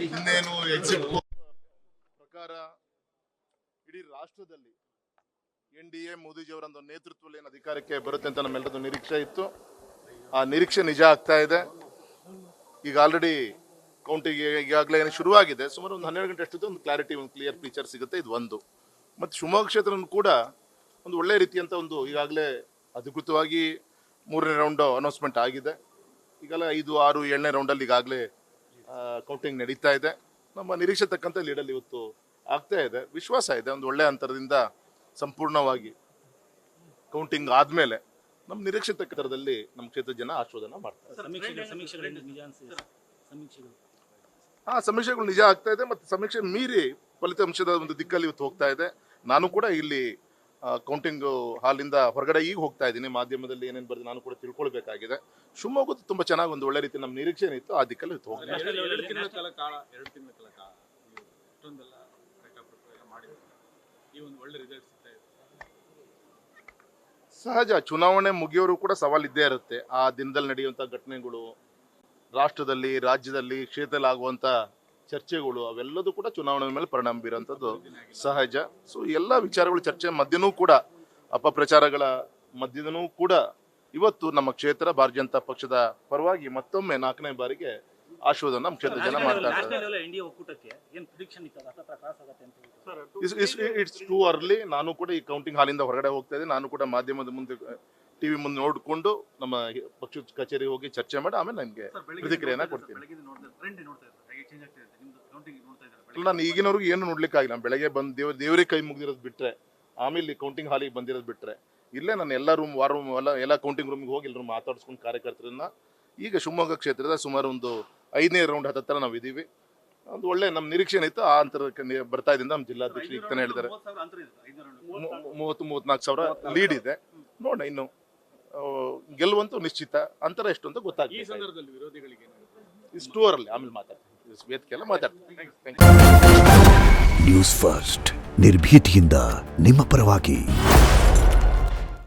ಇನ್ನೇನು ಎಕ್ಸಿಟ್ ಪ್ರಕಾರ ಇಡೀ ರಾಷ್ಟ್ರದಲ್ಲಿ NDA ಮೋದಿಜಿಯವರ ನೇತೃತ್ವದಲ್ಲಿ ಏನು ಅಧಿಕಾರಕ್ಕೆ ಬರುತ್ತೆ ಅಂತ ನಮ್ಮೆಲ್ಲರದ್ದು ನಿರೀಕ್ಷೆ ಇತ್ತು. ಆ ನಿರೀಕ್ಷೆ ನಿಜ ಆಗ್ತಾ ಇದೆ. ಈಗ ಆಲ್ರೆಡಿ ಕೌಂಟಿಂಗ್ ಈಗಾಗಲೇ ಶುರುವಾಗಿದೆ. ಸುಮಾರು ಒಂದು 12 ಗಂಟೆ ಅಷ್ಟು ಒಂದು ಕ್ಲಾರಿಟಿ, ಒಂದು ಕ್ಲಿಯರ್ ಪಿಕ್ಚರ್ ಸಿಗುತ್ತೆ. ಇದು ಒಂದು. ಮತ್ತು ಶಿವಮೊಗ್ಗ ಕ್ಷೇತ್ರನೂ ಕೂಡ ಒಂದು ಒಳ್ಳೆ ರೀತಿಯಂತ ಒಂದು ಈಗಾಗಲೇ ಅಧಿಕೃತವಾಗಿ 3ನೇ ರೌಂಡ್ ಅನೌನ್ಸ್ಮೆಂಟ್ ಆಗಿದೆ. ಈಗಲೇ 5, 6, 7ನೇ ರೌಂಡಲ್ಲಿ ಈಗಾಗಲೇ ಕೌಂಟಿಂಗ್ ನಡೀತಾ ಇದೆ. ನಮ್ಮ ನಿರೀಕ್ಷೆ ತಕ್ಕಂತೆ ಲೀಡಲ್ಲಿ ಇವತ್ತು ಆಗ್ತಾ ಇದೆ. ವಿಶ್ವಾಸ ಇದೆ ಒಂದು ಒಳ್ಳೆ ಅಂತರದಿಂದ ಸಂಪೂರ್ಣವಾಗಿ ಕೌಂಟಿಂಗ್ ಆದ್ಮೇಲೆ ನಮ್ಮ ನಿರೀಕ್ಷೆ ತಕ್ಕಂತರದಲ್ಲಿ ನಮ್ಮ ಕ್ಷೇತ್ರದ ಜನ ಆಶೀರ್ವಾದನ ಮಾಡ್ತಾರೆ. ಸಮೀಕ್ಷೆಗಳು ನಿಜ ಆಗ್ತಾ ಇದೆ ಮತ್ತು ಸಮೀಕ್ಷೆ ಮೀರಿ ಫಲಿತಾಂಶದ ಒಂದು ದಿಕ್ಕಲ್ಲಿ ಇವತ್ತು ಹೋಗ್ತಾ ಇದೆ. ನಾನು ಕೂಡ ಇಲ್ಲಿ ಕೌಂಟಿಂಗ್ ಹಾಲಿಂದ ಹೊರಗಡೆ ಈಗ ಹೋಗ್ತಾ ಇದ್ದೀನಿ. ಮಾಧ್ಯಮದಲ್ಲಿ ಏನೇನು ಬರೆದು ನಾನು ಕೂಡ ತಿಳ್ಕೊಳ್ಬೇಕಾಗಿದೆ. ಶಿವಮೊಗ್ಗ ತುಂಬಾ ಚೆನ್ನಾಗಿ ಒಂದು ಒಳ್ಳೆ ರೀತಿ ನಮ್ಮ ನಿರೀಕ್ಷೆ ಏನಿತ್ತು ಆ ದಿಕ್ಕಲ್ಲಿ ಇವತ್ತು ಹೋಗ್ತಾ ಇದೆ. ಸಹಜ, ಚುನಾವಣೆ ಮುಗಿಯೋರು ಕೂಡ ಸವಾಲು ಇದ್ದೇ ಇರುತ್ತೆ. ಆ ದಿನದಲ್ಲಿ ನಡೆಯುವಂಥ ಘಟನೆಗಳು, ರಾಷ್ಟ್ರದಲ್ಲಿ, ರಾಜ್ಯದಲ್ಲಿ, ಕ್ಷೇತ್ರದಲ್ಲಿ ಆಗುವಂಥ ಚರ್ಚೆಗಳು, ಅವೆಲ್ಲದೂ ಕೂಡ ಚುನಾವಣೆ ಮೇಲೆ ಪರಿಣಾಮ ಬೀರುವಂಥದ್ದು ಸಹಜ. ಸೊ ಎಲ್ಲ ವಿಚಾರಗಳು ಚರ್ಚೆ ಮಧ್ಯನೂ ಕೂಡ, ಅಪಪ್ರಚಾರಗಳ ಮಧ್ಯದನೂ ಕೂಡ ಇವತ್ತು ನಮ್ಮ ಕ್ಷೇತ್ರ ಭಾರತೀಯ ಜನತಾ ಪಕ್ಷದ ಪರವಾಗಿ ಮತ್ತೊಮ್ಮೆ 4ನೇ ಬಾರಿಗೆ ಆಶೀರ್ವಾದ ನಮ್ಮ ಕ್ಷೇತ್ರ ಜನ ಮಾಡ್ತಾರೆ. It's too early. ನಾನು ಕೂಡ ಈ ಕೌಂಟಿಂಗ್ ಹಾಲಿಂದ ಹೊರಗಡೆ ಹೋಗ್ತಾ ಇದ್ದೀನಿ. ನಾನು ಕೂಡ ಮಾಧ್ಯಮದ ಮುಂದೆ, ಟಿವಿ ಮುಂದೆ ನೋಡಿಕೊಂಡು ನಮ್ಮ ಪಕ್ಷದ ಕಚೇರಿ ಹೋಗಿ ಚರ್ಚೆ ಮಾಡಿ ಆಮೇಲೆ ನನಗೆ ಪ್ರತಿಕ್ರಿಯೆನ ಕೊಡ್ತೀನಿ. ನಾನು ಈಗಿನವ್ರಿಗೆ ಏನು ನೋಡ್ಲಿಕ್ಕಾಗಿಲ್ಲ. ನಾನು ಬೆಳಗ್ಗೆ ಬಂದು ದೇವರಿಗೆ ಕೈ ಮುಗಿದಿರೋದು ಬಿಟ್ರೆ, ಆಮೇಲೆ ಕೌಂಟಿಂಗ್ ಹಾಲಿಗೆ ಬಂದಿರೋದು ಬಿಟ್ರೆ, ಇಲ್ಲೇ ನಾನು ಎಲ್ಲ ರೂಮ್, ವಾರ್ ರೂಮ್, ಎಲ್ಲ ಕೌಂಟಿಂಗ್ ರೂಮ್ಗೆ ಹೋಗಿ ಎಲ್ಲರೂ ಮಾತಾಡ್ಸ್ಕೊಂಡು ಕಾರ್ಯಕರ್ತರನ್ನ ಈಗ ಶಿವಮೊಗ್ಗ ಕ್ಷೇತ್ರದ ಸುಮಾರು ಒಂದು 5ನೇ ರೌಂಡ್ ಹತ್ತಿರ ನಾವು ಇದ್ದೀವಿ. ಒಂದು ಒಳ್ಳೆ ನಮ್ಮ ನಿರೀಕ್ಷೆ ಏನಿತ್ತು ಆ ಅಂತರಕ್ಕೆ ಬರ್ತಾ ಇದ್ದಿಂದ ನಮ್ಮ ಜಿಲ್ಲಾಧ್ಯಕ್ಷರು ಈಗ ತಾನೇ ಹೇಳಿದ್ದಾರೆ 30-34 ಸಾವಿರ ಲೀಡ್ ಇದೆ. ನೋಡ ಇನ್ನು ಗೆಲ್ಲುವಂತೂ ನಿಶ್ಚಿತ. ಅಂತರ ಎಷ್ಟು ಅಂತ ಗೊತ್ತಾಗ್ತದೆ. ಇಷ್ಟು ಅವರಲ್ಲಿ ಆಮೇಲೆ ಮಾತಾಡ್ತೀನಿ, ವೇದಿಕೆಲ್ಲ ಮಾತಾಡ್ತೀನಿ. ನ್ಯೂಸ್ ಫಸ್ಟ್, ನಿರ್ಭೀತಿಯಿಂದ ನಿಮ್ಮ ಪರವಾಗಿ.